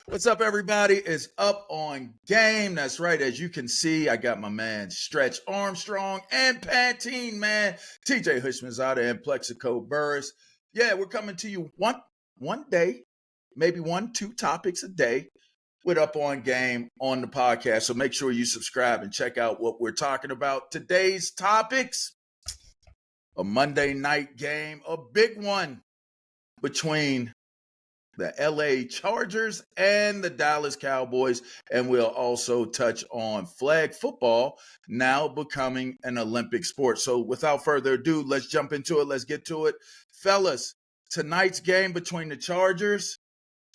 What's up, everybody? It's Up on Game. That's right. As you can see, I got my man Stretch Armstrong and Pantene man TJ Houshmandzadeh and Plaxico Burress. Yeah, we're coming to you one day, maybe 1-2 topics a day with Up on Game on the podcast. So make sure you subscribe and check out what we're talking about. Today's topics: a Monday night game, a big one between the LA Chargers and the Dallas Cowboys. And we'll also touch on flag football now becoming an Olympic sport. So without further ado, let's jump into it. Let's get to it. Fellas, tonight's game between the Chargers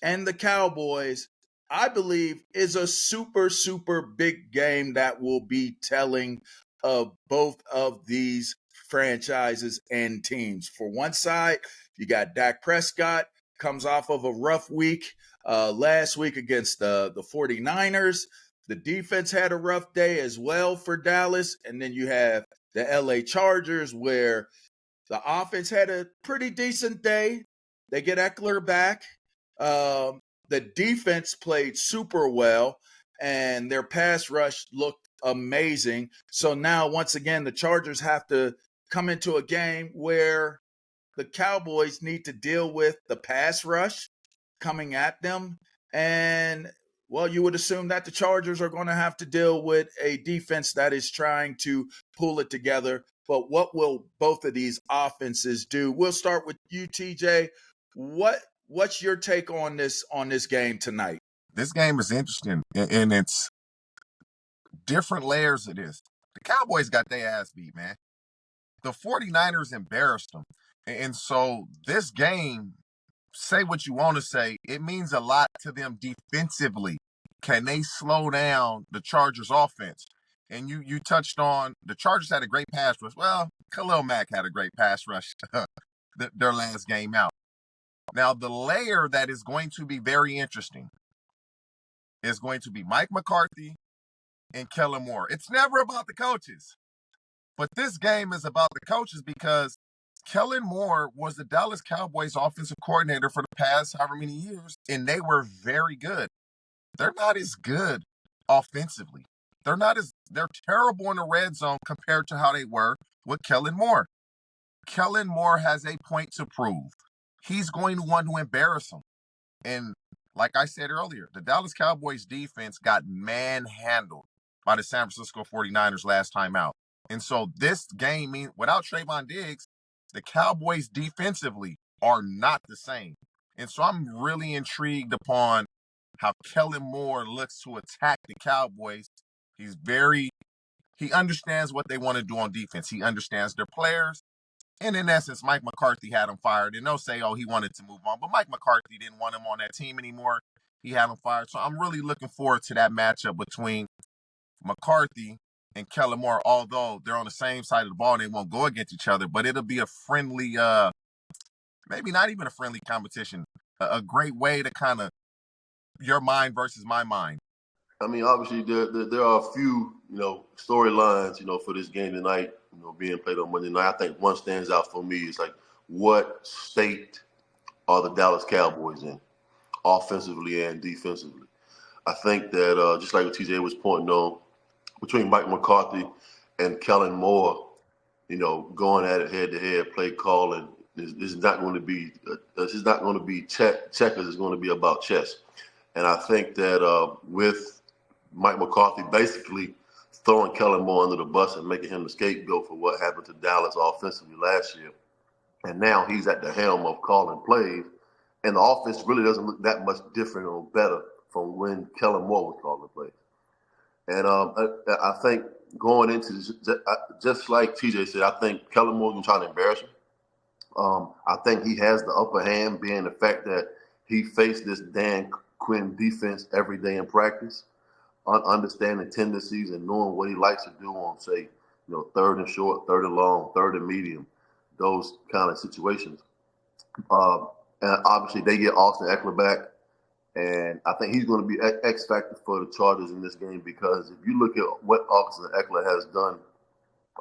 and the Cowboys, I believe, is a super big game that will be telling of both of these franchises and teams. For one side, you got Dak Prescott, comes off of a rough week last week against the 49ers. The defense had a rough day as well for Dallas. And then you have the LA Chargers, where the offense had a pretty decent day. They get Eckler back. The defense played super well, and their pass rush looked amazing. So now, once again, the Chargers have to come into a game where the Cowboys need to deal with the pass rush coming at them. And, well, you would assume that the Chargers are going to have to deal with a defense that is trying to pull it together. But what will both of these offenses do? We'll start with you, TJ. What's your take on this game tonight? This game is interesting, and it's different layers of this. The Cowboys got their ass beat, man. The 49ers embarrassed them. And so this game, say what you want to say, it means a lot to them defensively. Can they slow down the Chargers offense? And you touched on the Chargers had a great pass rush. Well, Khalil Mack had a great pass rush their last game out. Now, the layer that is going to be very interesting is going to be Mike McCarthy and Kellen Moore. It's never about the coaches. But this game is about the coaches because Kellen Moore was the Dallas Cowboys offensive coordinator for the past however many years, and they were very good. They're not as good offensively. They're terrible in the red zone compared to how they were with Kellen Moore. Kellen Moore has a point to prove. He's going to want to embarrass them. And like I said earlier, the Dallas Cowboys defense got manhandled by the San Francisco 49ers last time out. And so this game means without Trayvon Diggs, the Cowboys defensively are not the same. And so I'm really intrigued upon how Kellen Moore looks to attack the Cowboys. He understands what they want to do on defense. He understands their players. And in essence, Mike McCarthy had him fired. And they'll say, oh, he wanted to move on. But Mike McCarthy didn't want him on that team anymore. He had him fired. So I'm really looking forward to that matchup between McCarthy and Kellen Moore, although they're on the same side of the ball and they won't go against each other, but it'll be a friendly, maybe not even a friendly competition, a great way to kind of your mind versus my mind. I mean, obviously there are a few, storylines, for this game tonight, being played on Monday night. I think one stands out for me is like, what state are the Dallas Cowboys in, offensively and defensively? I think that just like what TJ was pointing on, between Mike McCarthy and Kellen Moore, going at it head-to-head, play calling, this is not going to be checkers. It's going to be about chess. And I think that with Mike McCarthy basically throwing Kellen Moore under the bus and making him the scapegoat for what happened to Dallas offensively last year, and now he's at the helm of calling plays, and the offense really doesn't look that much different or better from when Kellen Moore was calling plays. And I think going into this, just like TJ said, I think Kellen Moore's going to try to embarrass him. I think he has the upper hand, being the fact that he faced this Dan Quinn defense every day in practice, understanding tendencies and knowing what he likes to do on, say, third and short, third and long, third and medium, those kind of situations. And obviously they get Austin Eckler back. And I think he's going to be X factor for the Chargers in this game, because if you look at what Austin Eckler has done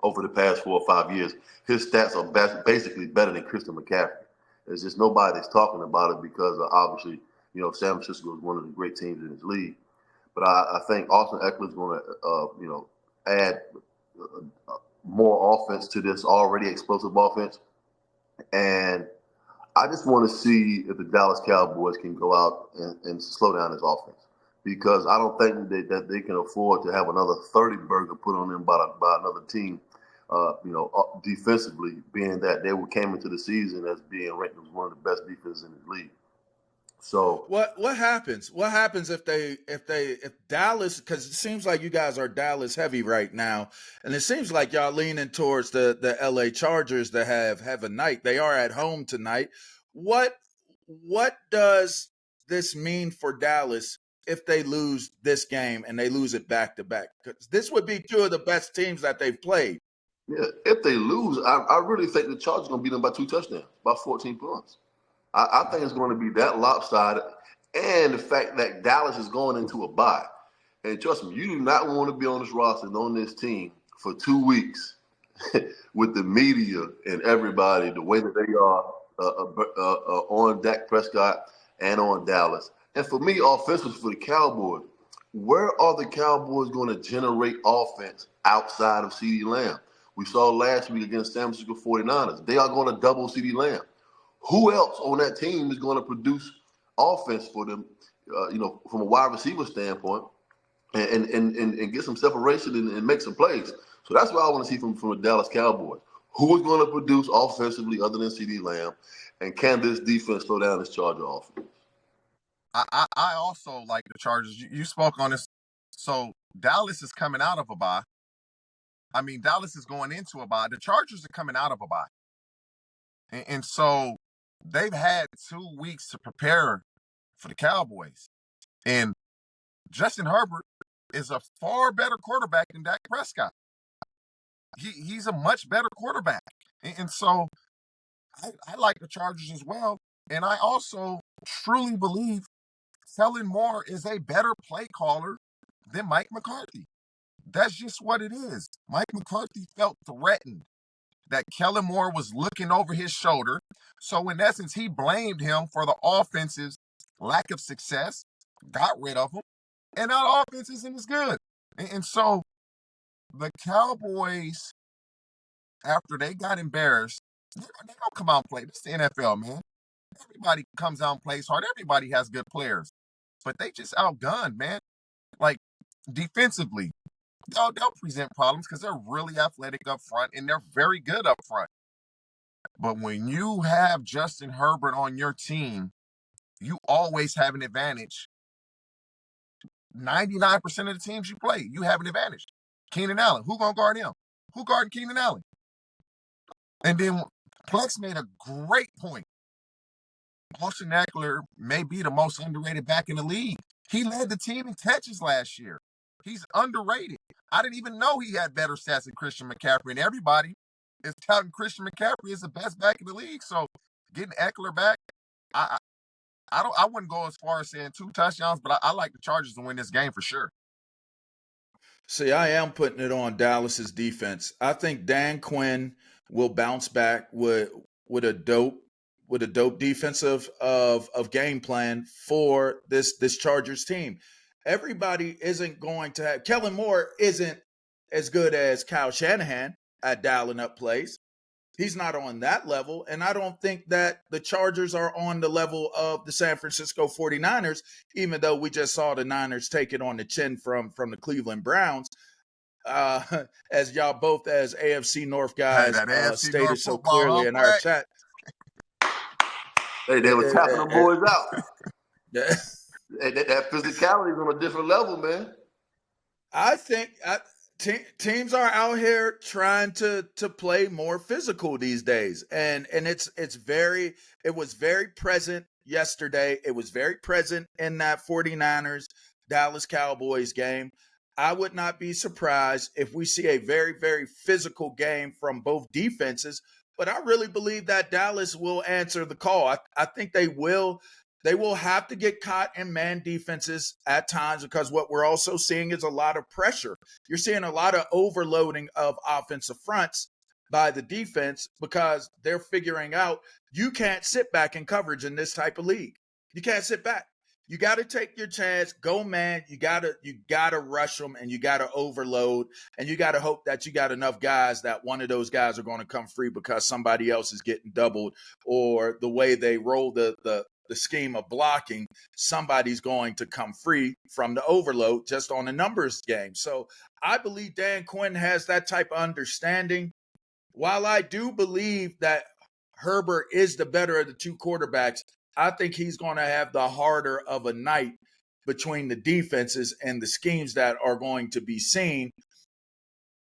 over the past 4 or 5 years, his stats are basically better than Christian McCaffrey. There's just nobody's talking about it because of obviously San Francisco is one of the great teams in this league. But I think Austin Eckler is going to, add more offense to this already explosive offense. And I just want to see if the Dallas Cowboys can go out and slow down this offense, because I don't think that they can afford to have another 30 burger put on them by another team. Defensively, being that they came into the season as being ranked as one of the best defenses in the league. So what happens? What happens if Dallas, because it seems like you guys are Dallas heavy right now, and it seems like y'all leaning towards the LA Chargers that have a night. They are at home tonight. What does this mean for Dallas if they lose this game and they lose it back to back? Because this would be two of the best teams that they've played. yeah, if they lose, I really think the Chargers are going to beat them by 2 touchdowns, by 14 points. I think it's going to be that lopsided, and the fact that Dallas is going into a bye. And trust me, you do not want to be on this roster and on this team for 2 weeks with the media and everybody, the way that they are on Dak Prescott and on Dallas. And for me, offensively for the Cowboys, where are the Cowboys going to generate offense outside of CeeDee Lamb? We saw last week against San Francisco 49ers. They are going to double CeeDee Lamb. Who else on that team is going to produce offense for them, from a wide receiver standpoint, and get some separation and make some plays? So that's what I want to see from the Dallas Cowboys. Who is going to produce offensively other than CeeDee Lamb, and can this defense slow down this Charger offense? I also like the Chargers. You spoke on this. So Dallas is coming out of a bye. I mean, Dallas is going into a bye. The Chargers are coming out of a bye. And so they've had 2 weeks to prepare for the Cowboys. And Justin Herbert is a far better quarterback than Dak Prescott. He's a much better quarterback. And so I like the Chargers as well. And I also truly believe Kellen Moore is a better play caller than Mike McCarthy. That's just what it is. Mike McCarthy felt threatened that Kellen Moore was looking over his shoulder. So in essence, he blamed him for the offense's lack of success, got rid of him, and that offense isn't as good. And so the Cowboys, after they got embarrassed, they don't come out and play. This is the NFL, man. Everybody comes out and plays hard. Everybody has good players. But they just outgunned, man. Like, defensively, they'll present problems because they're really athletic up front and they're very good up front. But when you have Justin Herbert on your team, you always have an advantage. 99% of the teams you play, you have an advantage. Keenan Allen, who gonna guard him? Who guarding Keenan Allen? And then Plex made a great point. Austin Eckler may be the most underrated back in the league. He led the team in catches last year. He's underrated. I didn't even know he had better stats than Christian McCaffrey, and everybody is touting Christian McCaffrey as the best back in the league. So getting Eckler back, I wouldn't go as far as saying 2 touchdowns, but I like the Chargers to win this game for sure. See, I am putting it on Dallas's defense. I think Dan Quinn will bounce back with a dope defensive of game plan for this Chargers team. Everybody isn't going to have Kellen Moore isn't as good as Kyle Shanahan at dialing up plays. He's not on that level, and I don't think that the Chargers are on the level of the San Francisco 49ers, even though we just saw the Niners take it on the chin from the Cleveland Browns. As y'all both as AFC North guys stated North so clearly in our chat. Hey, they were tapping them boys out. That physicality is on a different level, man. I think teams are out here trying to play more physical these days, and it was very present yesterday. It was very present in that 49ers Dallas Cowboys game. I would not be surprised if we see a very, very physical game from both defenses, but I really believe that Dallas will answer the call. I think they will. They will have to get caught in man defenses at times, because what we're also seeing is a lot of pressure. You're seeing a lot of overloading of offensive fronts by the defense, because they're figuring out you can't sit back in coverage in this type of league. You can't sit back. you got to take your chance. Go, man. You gotta rush them, and you got to overload, and you got to hope that you got enough guys that one of those guys are going to come free because somebody else is getting doubled, or the way they roll the scheme of blocking, somebody's going to come free from the overload just on a numbers game. So I believe Dan Quinn has that type of understanding. While I do believe that Herbert is the better of the two quarterbacks, I think he's going to have the harder of a night between the defenses and the schemes that are going to be seen.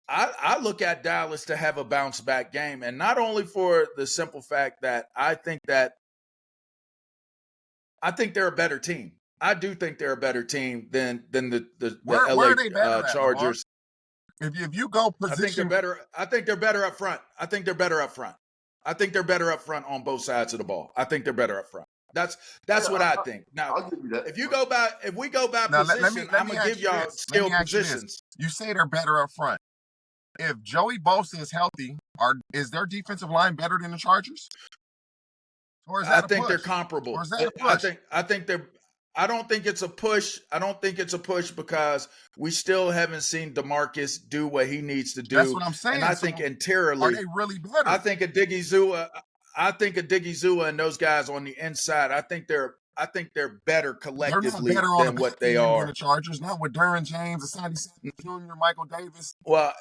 I look at Dallas to have a bounce back game, and not only for the simple fact that I think they're a better team. I do think they're a better team than the Where LA are they better at, LaVar? Chargers. If you go position, I think they're better up front. I think they're better up front on both sides of the ball. I think they're better up front. That's what I think. Now, I'll give you that. if we go by now, position, I'm gonna give y'all skill positions. You say they're better up front. If Joey Bosa is healthy, is their defensive line better than the Chargers? Or is that I think they're comparable. Or is that a push? I think they're. I don't think it's a push. I don't think it's a push because we still haven't seen DeMarcus do what he needs to do. That's what I'm saying. And I think interiorly, are they really better? I think a Diggy Zua and those guys on the inside, I think they're better collectively than what they are. The Chargers, not with Derwin James, Asante Samuel Jr., Michael Davis. Well,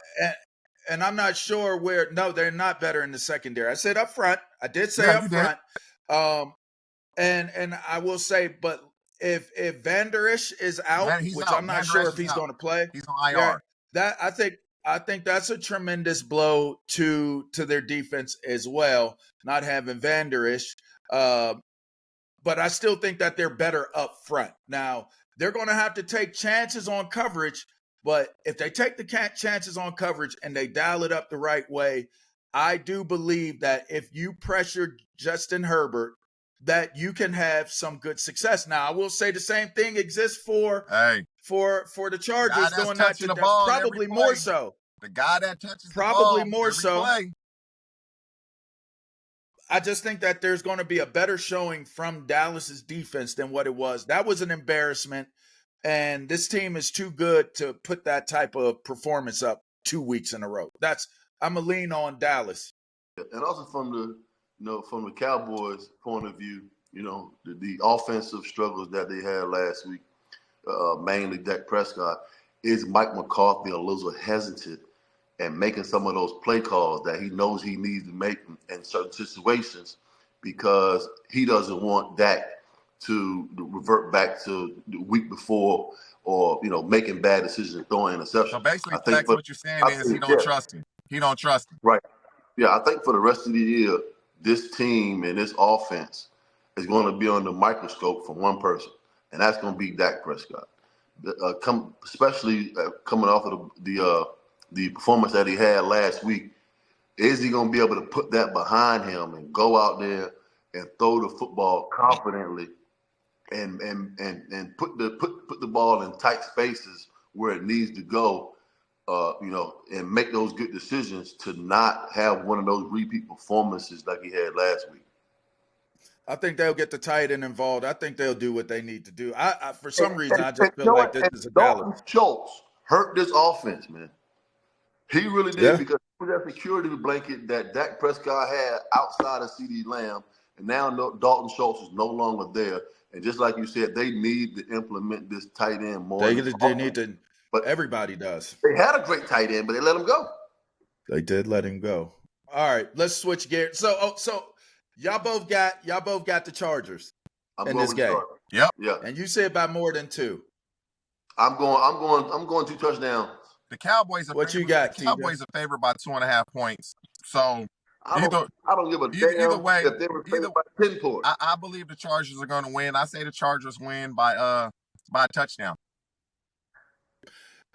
and I'm not sure where. No, they're not better in the secondary. I said up front. I did say up front. And I will say, but if Van Der Esch is out, which I'm not sure if he's going to play, he's on IR. That I think that's a tremendous blow to their defense as well, not having Van Der Esch. But I still think that they're better up front. Now, they're going to have to take chances on coverage, but if they take the chances on coverage and they dial it up the right way, I do believe that if you pressure Justin Herbert, that you can have some good success. Now, I will say the same thing exists for the Chargers doing that to probably more so. The guy that touches probably the ball more so. Play. I just think that there's going to be a better showing from Dallas's defense than what it was. That was an embarrassment, and this team is too good to put that type of performance up 2 weeks in a row. I'm a lean on Dallas. And also from the Cowboys' point of view, the offensive struggles that they had last week, mainly Dak Prescott, is Mike McCarthy a little hesitant and making some of those play calls that he knows he needs to make in certain situations because he doesn't want Dak to revert back to the week before or, making bad decisions and throwing interceptions. So basically, what you're saying is he don't trust him. He don't trust him. Right. Yeah, I think for the rest of the year, this team and this offense is going to be under microscope from one person, and that's going to be Dak Prescott. Especially coming off of the performance that he had last week, is he going to be able to put that behind him and go out there and throw the football confidently and put the ball in tight spaces where it needs to go, and make those good decisions to not have one of those repeat performances like he had last week. I think they'll get the tight end involved. I think they'll do what they need to do. I for some reason, I just feel like this is a Dallas. Dalton Schultz hurt this offense, man. He really did because he was that security blanket that Dak Prescott had outside of CeeDee Lamb, and now Dalton Schultz is no longer there. And just like you said, they need to implement this tight end more. They need to, but everybody does. They had a great tight end, but they let him go. They did let him go. All right, let's switch gears. So y'all both got the Chargers in this game. Yep. Yeah. And you said by more than 2. I'm going 2 touchdowns. The Cowboys are what you got? The Cowboys are favored by 2.5 points. So I don't give a damn either way, if they were favored by 10 points. I believe the Chargers are going to win. I say the Chargers win by a touchdown.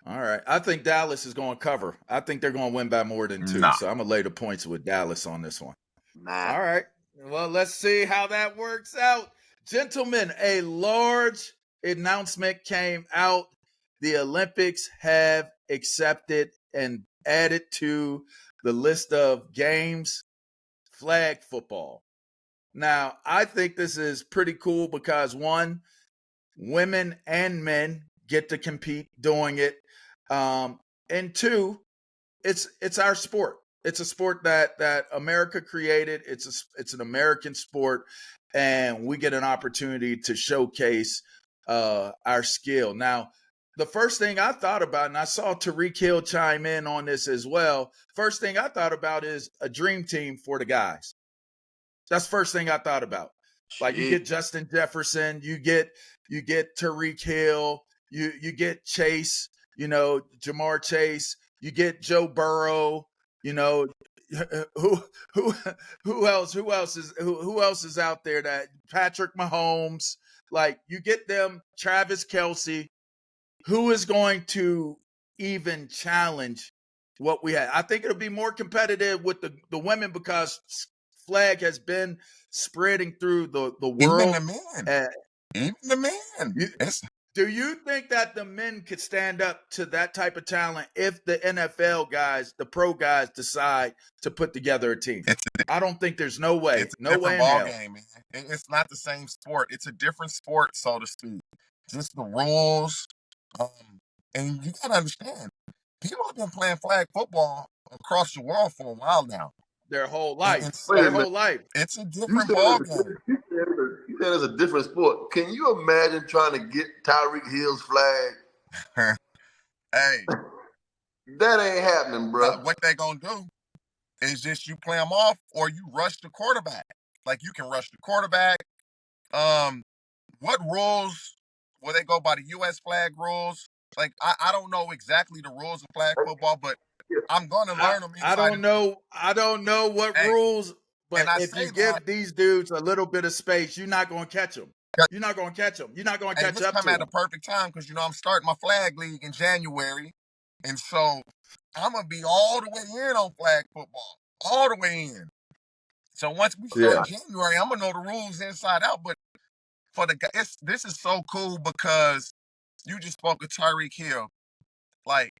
All right. I think Dallas is going to cover. I think they're going to win by more than 2. Nah. So I'm going to lay the points with Dallas on this one. Nah. All right. Well, let's see how that works out. Gentlemen, a large announcement came out. The Olympics have accepted and added to the list of games flag football. Now, I think this is pretty cool because, one, women and men get to compete doing it. And two, it's our sport. It's a sport that America created. It's an American sport, and we get an opportunity to showcase our skill. Now, the first thing I thought about, and I saw Tariq Hill chime in on this as well. First thing I thought about is a dream team for the guys. That's the first thing I thought about. Like you get Justin Jefferson, you get Tariq Hill, you get Chase, Jamar Chase, you get Joe Burrow, who who who else is out there, that Patrick Mahomes, like you get them, Travis Kelce, who is going to even challenge what we had? I think it'll be more competitive with the women because flag has been spreading through the Even world. the men. Even the men. Do you think that the men could stand up to that type of talent if the NFL guys, the pro guys, decide to put together a team? I don't think there's no way. It's a no way different in ball hell. game, man. It's not the same sport. It's a different sport, so to speak. Just the rules. And you gotta understand, people have been playing flag football across the world for a while now. Their whole life. Their whole life. It's a different ball game. You said it's a different sport. Can you imagine trying to get Tyreek Hill's flag? Hey, that ain't happening, bro. What they gonna do is just you play them off, or you rush the quarterback. Like you can rush the quarterback. What rules? Will they go by the U.S. flag rules? Like I don't know exactly the rules of flag football, but I'm gonna learn them. I don't know what rules, but if you give these dudes a little bit of space, you're not going to catch them. You're not going to catch them. You're not going to catch up to them. This come at a perfect time because I'm starting my flag league in January, and so I'm gonna be all the way in on flag football, all the way in. So once we start January, I'm gonna know the rules inside out. But for the guys, this is so cool because you just spoke of Tyreek Hill. Like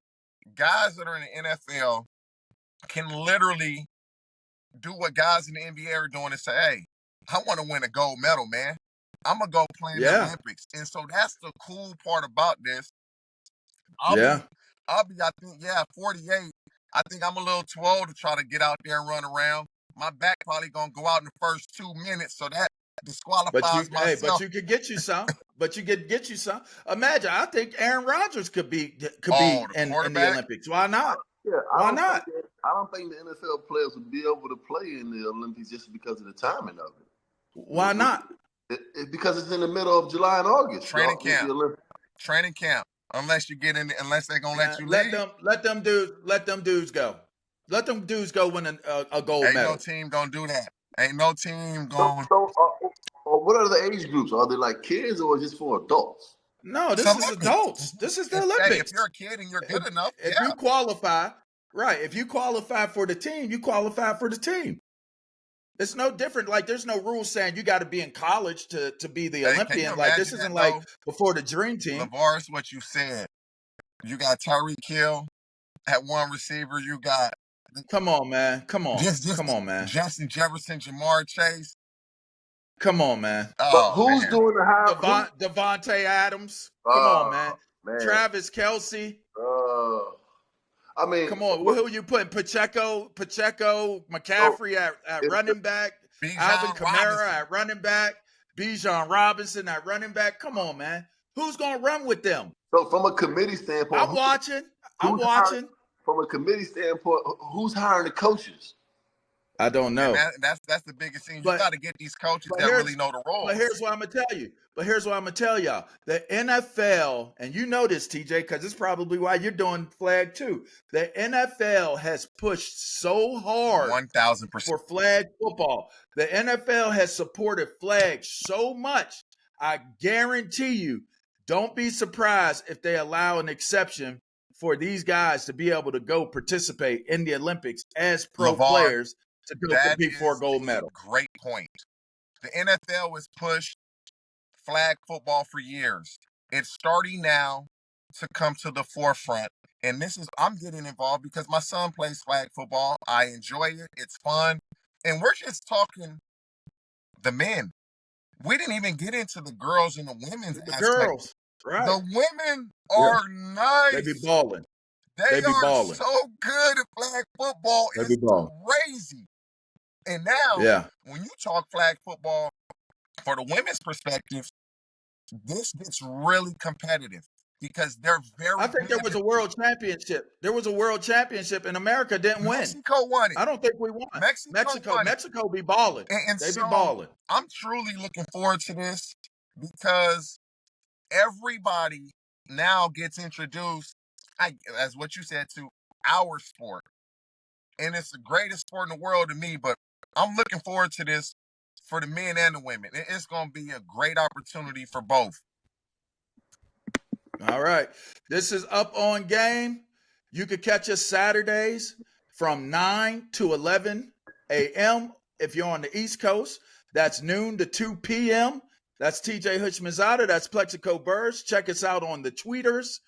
guys that are in the NFL can literally do what guys in the NBA are doing and say, "Hey, I want to win a gold medal, man. I'm gonna go play in the Olympics." And so that's the cool part about this. I'll be, I think, 48. I think I'm a little too old to try to get out there and run around. My back probably gonna go out in the first 2 minutes, so that disqualifies myself. But you could get you some. Imagine, I think Aaron Rodgers could be in the Olympics. Why not? Why not? I don't think the NFL players would be able to play in the Olympics just because of the timing of it. Why not? Because it's in the middle of July and August. Training camp. Unless you get in, unless they're gonna let you leave. Let them dudes go. Let them dudes go win a gold medal. Ain't no team gonna do that. Ain't no team going. So what are the age groups? Are they like kids or just for adults? No, this is adults. This is the Olympics. If you're a kid and you're good enough, if you qualify, right? If you qualify for the team, you qualify for the team. It's no different. Like there's no rule saying you got to be in college to be the Olympian. Like this isn't like before the Dream Team. LaVar, is what you said. You got Tyreek Hill at one receiver. You got. Come on, man. Come on. Come on, man. Justin Jefferson, Jamar Chase. Come on, man. But who's doing the high? Devontae Adams. Come on, man. Travis Kelce. I mean, come on. Who are you putting? Pacheco, McCaffrey at running back. Alvin Kamara at running back. Bijan Robinson at running back. Come on, man. Who's gonna run with them? So from a committee standpoint, I'm watching. From a committee standpoint, who's hiring the coaches? I don't know. That's the biggest thing. You got to get these coaches that really know the roles. But here's what I'm gonna tell y'all. The NFL, and you know this, TJ, because it's probably why you're doing flag too. The NFL has pushed so hard 1,000% for flag football. The NFL has supported flag so much. I guarantee you, don't be surprised if they allow an exception for these guys to be able to go participate in the Olympics as pro players to go compete for a gold medal. Great point. The NFL has pushed flag football for years. It's starting now to come to the forefront. And I'm getting involved because my son plays flag football. I enjoy it. It's fun. And we're just talking the men. We didn't even get into the girls and the women's The aspect. girls, right? The women Yeah. are They be nice. balling. They be are balling. so good at flag football. They It's be balling. crazy. And now, Yeah. when you talk flag football, for the women's perspective, this gets really competitive because they're very I think good there was a world championship. There was a world championship, and America didn't win. Mexico won it. I don't think we won. Mexico be balling. And They be so balling. I'm truly looking forward to this because everybody now gets introduced, as what you said, to our sport. And it's the greatest sport in the world to me, but I'm looking forward to this for the men and the women. It's going to be a great opportunity for both. All right. This is Up on Game. You can catch us Saturdays from 9 to 11 a.m. if you're on the East Coast. That's noon to 2 p.m. That's TJ Houshmandzadeh. That's Plaxico Burress. Check us out on the tweeters.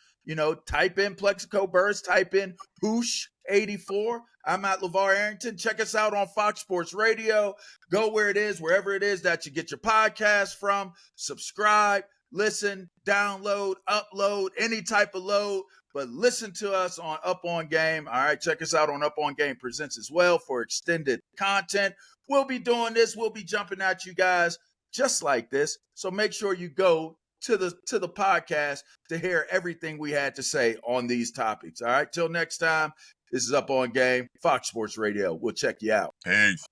Type in Plaxico Burress. Type in Housh84. I'm at LaVar Arrington. Check us out on Fox Sports Radio. Go where it is, wherever it is that you get your podcast from. Subscribe. Listen, download, upload, any type of load, but listen to us on Up On Game. All right, check us out on Up On Game Presents as well for extended content. We'll be doing this. We'll be jumping at you guys just like this. So make sure you go to the podcast to hear everything we had to say on these topics. All right, till next time, this is Up On Game, Fox Sports Radio. We'll check you out. Peace.